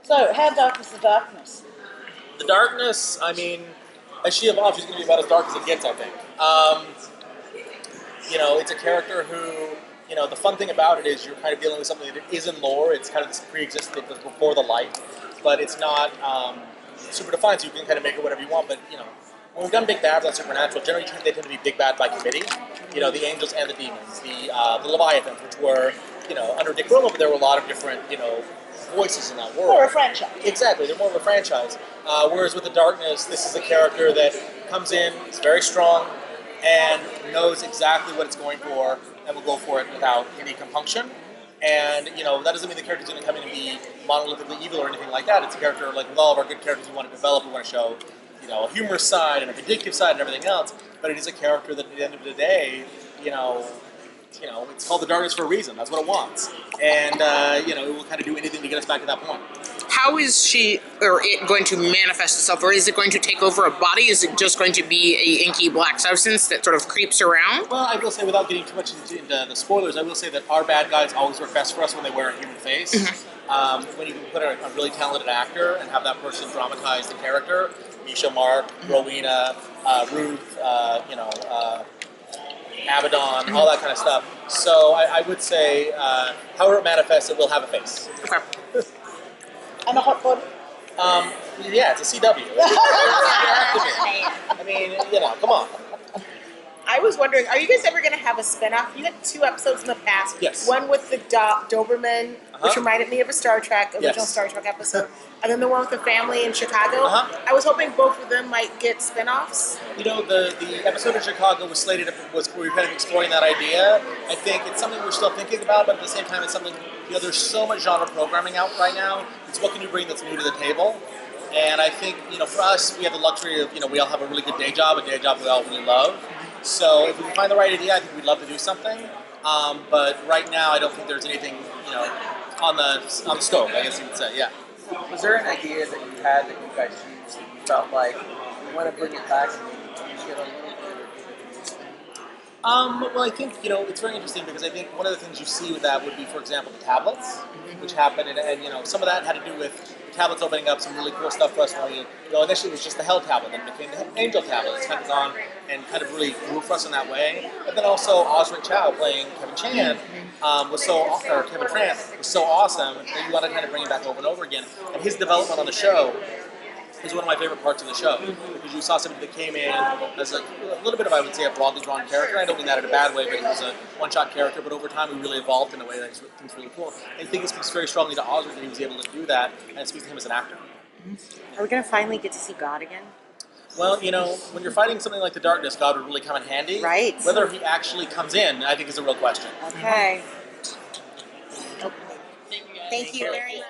So, how dark is the darkness? The darkness, I mean, as she evolves, she's going to be about as dark as it gets, I think. It's a character who, the fun thing about it is you're kind of dealing with something that is in lore. It's kind of this pre-existent before the light, but it's not super defined, so you can kind of make it whatever you want. But, when we've done big bads on Supernatural, generally they tend to be big bad by committee. The angels and the demons, the Leviathans, which were, under Dick Roma, but there were a lot of different, voices in that world. Or a franchise. Exactly, they're more of a franchise. Whereas with the darkness, this is a character that comes in, is very strong, and knows exactly what it's going for, and will go for it without any compunction. And that doesn't mean the character's going to come in and be monolithically evil or anything like that. It's a character like with all of our good characters we want to develop. We want to show, a humorous side and a vindictive side and everything else. But it is a character that at the end of the day, it's called the darkness for a reason. That's what it wants. And, it will kind of do anything to get us back to that point. How is she, or it, going to manifest itself? Or is it going to take over a body? Is it just going to be a inky black substance that sort of creeps around? Well, I will say, without getting too much into the spoilers, I will say that our bad guys always work best for us when they wear a human face. Mm-hmm. When you can put a really talented actor and have that person dramatize the character, Misha, Mark, Rowena, Ruth, Abaddon, all that kind of stuff. So I would say, however it manifests, it will have a face. Okay. And a hot body? Yeah, it's a CW. I mean, come on. I was wondering, are you guys ever going to have a spinoff? You had 2 episodes in the past. Yes. One with the Doberman, which reminded me of a original Star Trek episode. And then the one with the family in Chicago. I was hoping both of them might get spinoffs. The episode in Chicago was slated, we were kind of exploring that idea. I think it's something we're still thinking about, but at the same time, it's something, there's so much genre programming out right now. It's what can you bring that's new to the table? And I think, for us, we have the luxury of, we all have a really good day job, a day job we all really love. So if we can find the right idea, I think we'd love to do something. But right now, I don't think there's anything, on the stove, I guess you would say, yeah. Was there an idea that you had that you guys used that you felt like you want to bring it back and maybe change it a little bit or give it a new spin? Well, I think, it's very interesting because I think one of the things you see with that would be, for example, the tablets, which happened, and some of that had to do with tablets opening up some really cool stuff for us when we, initially it was just the Hell tablet, then it became the Angel tablet. It's kind of gone and kind of really grew for us in that way. But then also Osric Chow playing Kevin Chan or Kevin Tran was so awesome that you want to kind of bring him back over and over again. And his development on the show is one of my favorite parts of the show because you saw somebody that came in as a little bit of, I would say, a broadly drawn character. I don't mean that in a bad way, but he was a one-shot character. But over time, he really evolved in a way that I think is really cool. And I think it speaks very strongly to Osric that he was able to do that, and it speaks to him as an actor. Are we going to finally get to see God again? Well, when you're fighting something like the darkness, God would really come in handy. Right. Whether he actually comes in, I think, is a real question. Okay. Thank you very much.